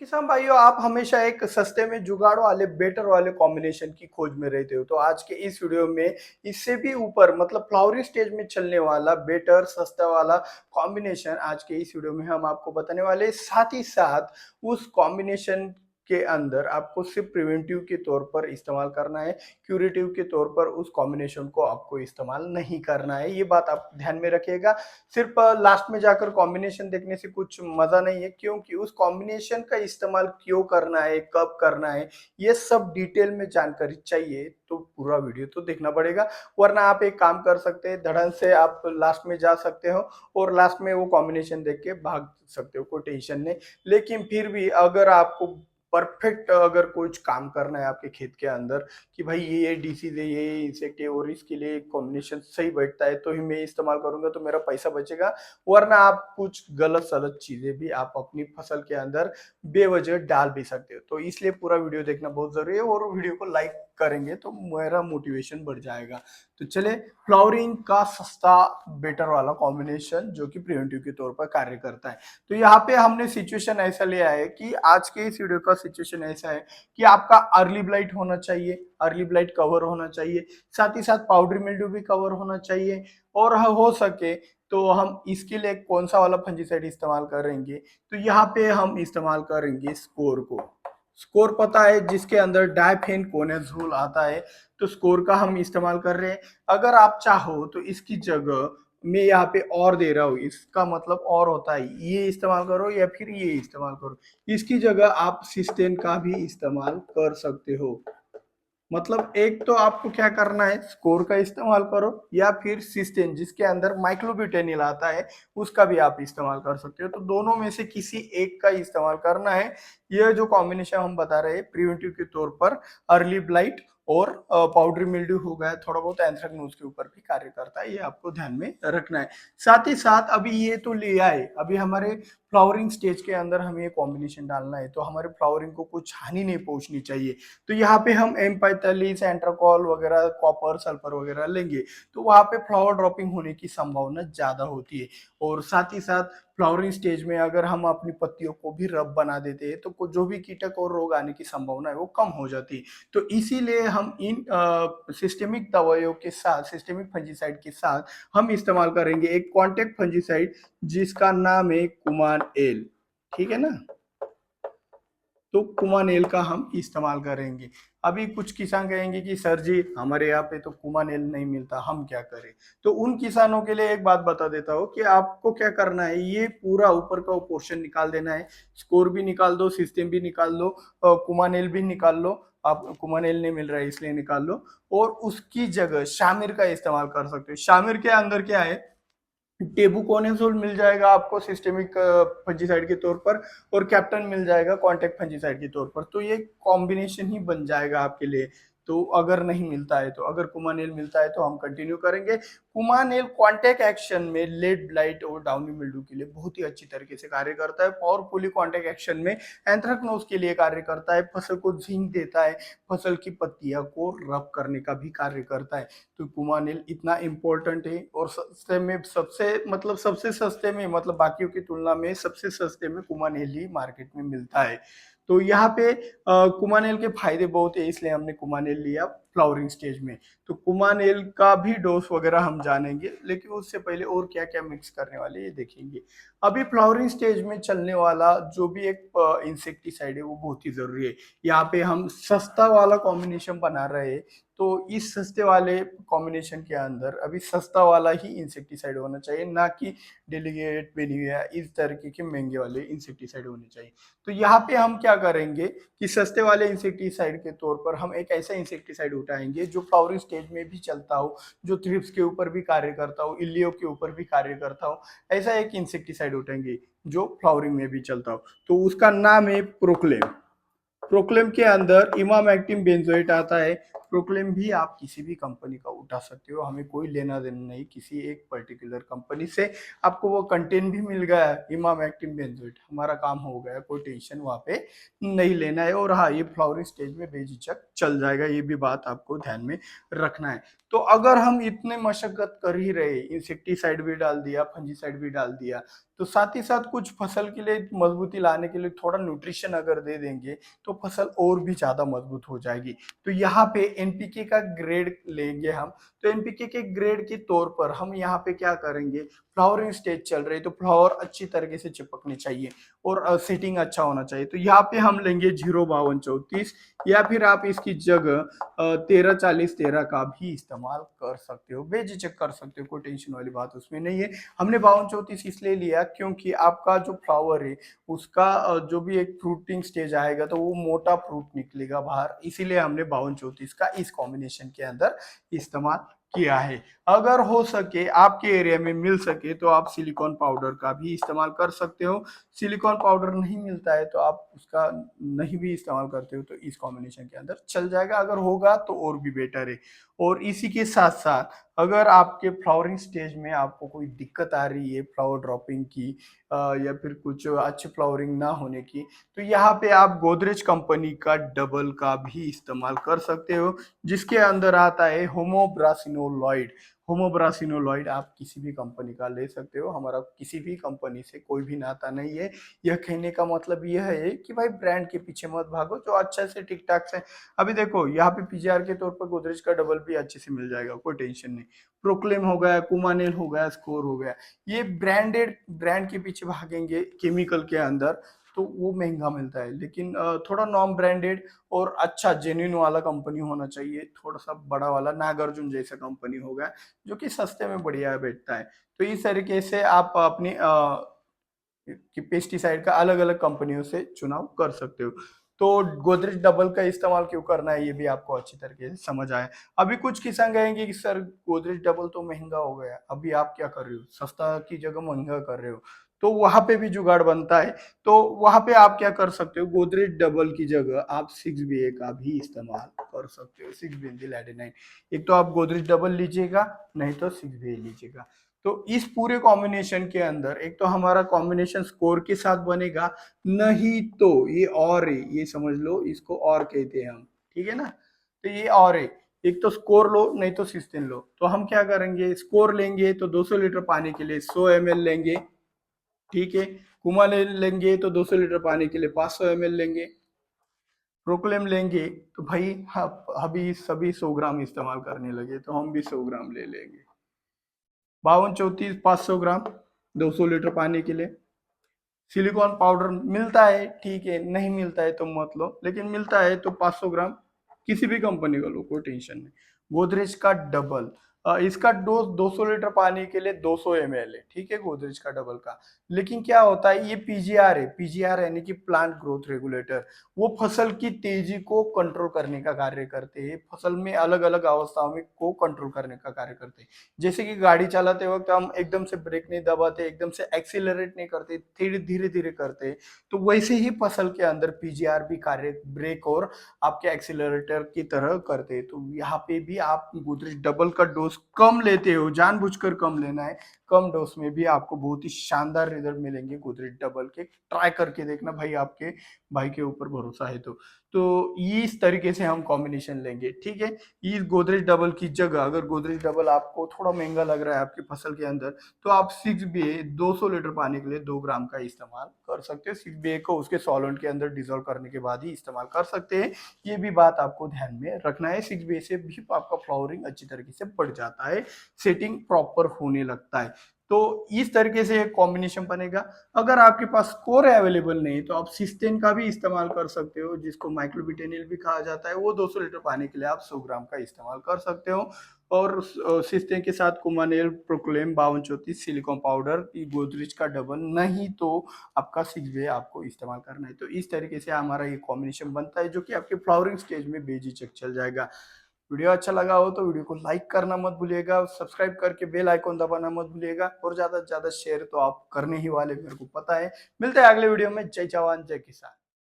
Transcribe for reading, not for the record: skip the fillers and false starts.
किसान भाइयों, आप हमेशा एक सस्ते में जुगाड़ वाले बेटर वाले कॉम्बिनेशन की खोज में रहते हो। तो आज के इस वीडियो में इससे भी ऊपर मतलब फ्लावरिंग स्टेज में चलने वाला बेटर सस्ता वाला कॉम्बिनेशन आज के इस वीडियो में हम आपको बताने वाले हैं। साथ ही साथ उस कॉम्बिनेशन के अंदर आपको सिर्फ प्रिवेंटिव के तौर पर इस्तेमाल करना है, क्यूरेटिव के तौर पर उस कॉम्बिनेशन को आपको इस्तेमाल नहीं करना है। ये बात आप ध्यान में रखिएगा। सिर्फ लास्ट में जाकर कॉम्बिनेशन देखने से कुछ मजा नहीं है, क्योंकि उस कॉम्बिनेशन का इस्तेमाल क्यों करना है, कब करना है, ये सब डिटेल में जानकारी चाहिए तो पूरा वीडियो तो देखना पड़ेगा। वरना आप एक काम कर सकते हैं, धड़न से आप लास्ट में जा सकते हो और लास्ट में वो कॉम्बिनेशन देख के भाग सकते हो, कोई टेंशन नहीं। लेकिन फिर भी अगर आपको परफेक्ट अगर कुछ काम करना है आपके खेत के अंदर कि भाई ये डिसीज है, ये इंसेक्ट है और इसके लिए कॉम्बिनेशन सही बैठता है तो ही मैं इस्तेमाल करूंगा तो मेरा पैसा बचेगा। वरना आप कुछ गलत सलत चीजें भी आप अपनी फसल के अंदर बेवजह डाल भी सकते हो। तो इसलिए पूरा वीडियो देखना बहुत जरूरी है और वीडियो को लाइक करेंगे तो मेरा मोटिवेशन बढ़ जाएगा। तो चले, फ्लावरिंग का सस्ता बेटर वाला कॉम्बिनेशन जो कि प्रिवेंटिव के तौर पर कार्य करता है। तो यहाँ पे हमने सिचुएशन ऐसा लिया है कि आज के इस वीडियो का सिचुएशन ऐसा है कि आपका अर्ली ब्लाइट होना चाहिए, अर्ली ब्लाइट कवर होना चाहिए, साथ ही साथ पाउडरी मिल्ड्यू भी कवर होना चाहिए। और हो सके तो हम इसके लिए कौन सा वाला फंजीसाइड इस्तेमाल करेंगे, तो यहाँ पे हम इस्तेमाल करेंगे स्कोर को। स्कोर पता है जिसके अंदर डायफेनकोनाजोल आता है, तो स्कोर का हम इस्तेमाल कर रहे हैं। अगर आप चाहो तो इसकी जगह मैं यहाँ पे और दे रहा हूँ, इसका मतलब और होता है ये इस्तेमाल करो या फिर ये इस्तेमाल करो। इसकी जगह आप सिस्टेन का भी इस्तेमाल कर सकते हो। मतलब एक तो आपको क्या करना है, स्कोर का इस्तेमाल करो या फिर सिस्टेन जिसके अंदर माइक्लोब्यूटेनिल आता है उसका भी आप इस्तेमाल कर सकते हो। तो दोनों में से किसी एक का इस्तेमाल करना है। यह जो कॉम्बिनेशन हम बता रहे हैं प्रिवेंटिव के तौर पर अर्ली ब्लाइट और पाउडरी मिल्ड्यू हो गया, थोड़ा बहुत एंथ्रेक्नोज के ऊपर भी कार्य करता है, ये आपको ध्यान में रखना है। साथ ही साथ अभी ये तो लिया है, अभी हमारे फ्लावरिंग स्टेज के अंदर हमें ये कॉम्बिनेशन डालना है तो हमारे फ्लावरिंग को कुछ हानि नहीं पहुंचनी चाहिए। तो यहाँ पे हम M45 एंट्राकॉल वगैरह कॉपर सल्फर वगैरह लेंगे तो वहां पे फ्लावर ड्रॉपिंग होने की संभावना ज्यादा होती है। और साथ ही साथ फ्लावरिंग स्टेज में अगर हम अपनी पत्तियों को भी रफ बना देते हैं तो जो भी कीटक और रोग आने की संभावना है वो कम हो जाती है। तो इसीलिए हम इन सिस्टेमिक दवाइयों के साथ, सिस्टेमिक फंजीसाइड के साथ हम इस्तेमाल करेंगे एक कॉन्टेक्ट फंजीसाइड जिसका नाम है कुमान एल। ठीक है ना, तो कुमानेल का हम इस्तेमाल करेंगे। अभी कुछ किसान कहेंगे कि सर जी हमारे यहाँ पे तो कुमानेल नहीं मिलता, हम क्या करें। तो उन किसानों के लिए एक बात बता देता हूँ कि आपको क्या करना है, ये पूरा ऊपर का पोर्शन निकाल देना है। स्कोर भी निकाल दो, सिस्टम भी निकाल लो, कुमानेल भी निकाल लो। आप कुमानेल नहीं मिल रहा है इसलिए निकाल लो। और उसकी जगह शामिर का इस्तेमाल कर सकते हो। शामिर के अंदर क्या है, टेबुकोनेजोल मिल जाएगा आपको सिस्टेमिक फंजीसाइड के तौर पर, और कैप्टन मिल जाएगा कॉन्टेक्ट फंजीसाइड के तौर पर। तो ये कॉम्बिनेशन ही बन जाएगा आपके लिए। तो अगर नहीं मिलता है, तो अगर कुमानेल मिलता है तो हम कंटिन्यू करेंगे। कुमानेल कॉन्टेक्ट एक्शन में लेड ब्लाइट और डाउनी मिल्ड्यू के लिए बहुत ही अच्छी तरीके से कार्य करता है। पावरफुली कॉन्टेक्ट एक्शन में एंथ्रेक्नोज के लिए कार्य करता है, फसल को जिंक देता है, फसल की पत्तियां को रफ करने का भी कार्य करता है। तो कुमानेल इतना इम्पोर्टेंट है और सस्ते में सबसे मतलब सबसे सस्ते में, मतलब बाकियों की तुलना में सबसे सस्ते में कुमानेल ही मार्केट में मिलता है। तो यहाँ पे कुमानेल के फायदे बहुत है, इसलिए हमने कुमानेल लिया फ्लावरिंग स्टेज में। तो कुमानेल का भी डोज वगैरह हम जानेंगे, लेकिन उससे पहले और क्या क्या मिक्स करने वाले ये देखेंगे। अभी फ्लावरिंग स्टेज में चलने वाला जो भी एक इंसेक्टिसाइड है वो बहुत ही जरूरी है। यहाँ पे हम सस्ता वाला कॉम्बिनेशन बना रहे हैं, तो इस सस्ते वाले कॉम्बिनेशन के अंदर अभी सस्ता वाला ही इंसेक्टिसाइड होना चाहिए, ना कि डेलीगेट बेनिविया इस तरीके के महंगे वाले इंसेक्टिसाइड होने चाहिए। तो यहाँ पे हम क्या करेंगे कि सस्ते वाले इंसेक्टिसाइड के तौर पर हम एक ऐसा इंसेक्टिसाइड उठाएंगे जो फ्लावरिंग स्टेज में भी चलता हो, जो थ्रिप्स के ऊपर भी कार्य करता हो, इल्लियो के ऊपर भी कार्य करता हो। ऐसा एक इंसेक्टिसाइड उठाएंगे जो फ्लावरिंग में भी चलता हो, तो उसका नाम है प्रोक्लेम। प्रोक्लेम के अंदर इमामेक्टिन बेंजोएट आता है, प्रोक्लेम भी आप किसी भी कंपनी का उठा सकते हो, हमें कोई लेना देना नहीं किसी एक पर्टिकुलर कंपनी से। आपको वो कंटेंट भी मिल गया है, इमामेक्टिन बेंजोएट, हमारा काम हो गया, कोई टेंशन वहाँ पे नहीं लेना है। और हाँ, ये फ्लावरिंग स्टेज में बेझिझक चल जाएगा, ये भी बात आपको ध्यान में रखना है। तो अगर हम इतने मशक्कत कर ही रहे, इंसेक्टिसाइड भी डाल दिया, फंजीसाइड भी डाल दिया, तो साथ ही साथ कुछ फसल के लिए मजबूती लाने के लिए थोड़ा न्यूट्रिशन अगर दे देंगे तो फसल और भी ज्यादा मजबूत हो जाएगी। तो यहाँ पे एनपीके का ग्रेड लेंगे हम। तो एनपीके के ग्रेड के तौर पर हम यहाँ पे क्या करेंगे, फ्लावरिंग स्टेज चल रही है तो फ्लावर अच्छी तरीके से चिपकनी चाहिए और सेटिंग अच्छा होना चाहिए। तो यहाँ पे हम लेंगे 05234, या फिर आप इसकी जगह 1340-13 का भी इस्तेमाल कर सकते हो, बेझिझक कर सकते हो, कोई टेंशन वाली बात उसमें नहीं है। हमने 5234 इसलिए लिया क्योंकि आपका जो फ्लावर है उसका जो भी एक फ्रूटिंग स्टेज आएगा तो वो मोटा फ्रूट निकलेगा बाहर, इसीलिए हमने 5234 का इस कॉम्बिनेशन के अंदर इस्तेमाल किया है। अगर हो सके आपके एरिया में मिल सके तो आप सिलिकॉन पाउडर का भी इस्तेमाल कर सकते हो। सिलिकॉन पाउडर नहीं मिलता है तो आप उसका नहीं भी इस्तेमाल करते हो तो इस कॉम्बिनेशन के अंदर चल जाएगा, अगर होगा तो और भी बेटर है। और इसी के साथ साथ अगर आपके फ्लावरिंग स्टेज में आपको कोई दिक्कत आ रही है फ्लावर ड्रॉपिंग की या फिर कुछ अच्छी फ्लावरिंग ना होने की, तो यहाँ पे आप गोदरेज कंपनी का डबल का भी इस्तेमाल कर सकते हो, जिसके अंदर आता है होमोब्रासिनोलॉइड। होमोब्रासिनोलॉइड आप किसी भी कंपनी का ले सकते हो, हमारा किसी भी कंपनी से कोई भी नाता नहीं है। यह कहने का मतलब यह है कि भाई ब्रांड के पीछे मत भागो, जो अच्छा से ठीक ठाक से। अभी देखो यहाँ पे पीजीआर के तौर पर गोदरेज का डबल भी अच्छे से मिल जाएगा, कोई टेंशन नहीं। प्रोक्लेम हो गया, कुमानेल हो गया, स्कोर हो गया, ये ब्रांडेड ब्रांड के पीछे भागेंगे केमिकल के अंदर तो वो महंगा मिलता है। लेकिन थोड़ा नॉन ब्रांडेड और अच्छा जेन्युइन वाला कंपनी होना चाहिए, थोड़ा सा बड़ा वाला नागार्जुन जैसा कंपनी होगा जो कि सस्ते में बढ़िया बैठता है। तो इस तरीके से आप अपनी कि पेस्टिसाइड का अलग अलग कंपनियों से चुनाव कर सकते हो। तो गोदरेज डबल का इस्तेमाल क्यों करना है ये भी आपको अच्छी तरीके से समझ आया। अभी कुछ किसान कहेंगे कि सर गोदरेज डबल तो महंगा हो गया, अभी आप क्या कर रहे हो, सस्ता की जगह महंगा कर रहे हो। तो वहां पे भी जुगाड़ बनता है। तो वहां पे आप क्या कर सकते हो, गोदरेज डबल की जगह आप 6BA का भी इस्तेमाल कर सकते हो, 6 बेंजिल एडेनाइन। एक तो आप गोदरेज डबल लीजिएगा, नहीं तो 6BA लीजिएगा। तो इस पूरे कॉम्बिनेशन के अंदर एक तो हमारा कॉम्बिनेशन स्कोर के साथ बनेगा, नहीं तो ये और है, ये समझ लो इसको और कहते हैं हम, ठीक है ना। तो ये और है, एक तो स्कोर लो नहीं तो सिस्टेन लो। तो हम क्या करेंगे, स्कोर लेंगे तो 200 लीटर पानी के लिए 100 ml लेंगे, ठीक है। कुमा लेंगे तो 200 लीटर पानी के लिए 500 ml लेंगे। प्रोक्लेम लेंगे तो भाई अभी सभी 100 ग्राम इस्तेमाल करने लगे तो हम भी 100 ग्राम ले लेंगे। 5234 500 ग्राम, 200 लीटर पानी के लिए। सिलिकॉन पाउडर मिलता है ठीक है, नहीं मिलता है तो मत लो, लेकिन मिलता है तो 500 ग्राम किसी भी कंपनी का लो, कोई टेंशन नहीं। गोदरेज का डबल, इसका डोज 200 लीटर पानी के लिए 200 ml है, ठीक है, गोदरेज का डबल का। लेकिन क्या होता है, ये पीजीआर है, पीजीआर यानी कि प्लांट ग्रोथ रेगुलेटर। वो फसल की तेजी को कंट्रोल करने का कार्य करते हैं, फसल में अलग अलग अवस्थाओं में को कंट्रोल करने का कार्य करते हैं। जैसे कि गाड़ी चलाते वक्त हम एकदम से ब्रेक नहीं दबाते, एकदम से एक्सीलरेट नहीं करते, धीरे धीरे धीरे करते, तो वैसे ही फसल के अंदर पीजीआर भी कार्य ब्रेक और आपके एक्सीलरेटर की तरह करते। तो यहाँ पे भी आप गोदरेज डबल का डोज कम लेते हो, जानबूझकर कम लेना है, कम डोज में भी आपको बहुत ही शानदार रिजल्ट मिलेंगे गोदरेज डबल के। ट्राई करके देखना भाई, आपके भाई के ऊपर भरोसा है तो इस तरीके से हम कॉम्बिनेशन लेंगे, ठीक है। इस गोदरेज डबल की जगह अगर गोदरेज डबल आपको थोड़ा महंगा लग रहा है आपकी फसल के अंदर, तो आप 6BA 200 लीटर पानी के लिए 2 ग्राम का इस्तेमाल कर सकते हो। 6BA को उसके सॉल्वेंट के अंदर डिजोल्व करने के बाद ही इस्तेमाल कर सकते हैं, ये भी बात आपको ध्यान में रखना है। 6BA से भी आपका फ्लावरिंग अच्छी तरीके से बढ़ जाता है, सेटिंग प्रॉपर होने लगता है। तो इस तरीके से एक कॉम्बिनेशन बनेगा। अगर आपके पास स्कोर अवेलेबल नहीं तो आप सिस्टेन का भी इस्तेमाल कर सकते हो, जिसको माइक्लोबिटेनिल भी कहा जाता है, वो 200 लीटर पानी के लिए आप 100 ग्राम का इस्तेमाल कर सकते हो। और सिस्टेन के साथ कुमानेल, प्रोक्लेम, 5234, सिलिकॉन पाउडर, गोदरेज का डबल, नहीं तो आपका 6BA आपको इस्तेमाल करना है। तो इस तरीके से हमारा ये कॉम्बिनेशन बनता है जो कि आपके फ्लावरिंग स्टेज में बेझिझक चल जाएगा। वीडियो अच्छा लगा हो तो वीडियो को लाइक करना मत भूलिएगा, सब्सक्राइब करके बेल आइकॉन दबाना मत भूलिएगा, और ज्यादा से ज्यादा शेयर तो आप करने ही वाले, मेरे को पता है। मिलते हैं अगले वीडियो में। जय जवान जय किसान।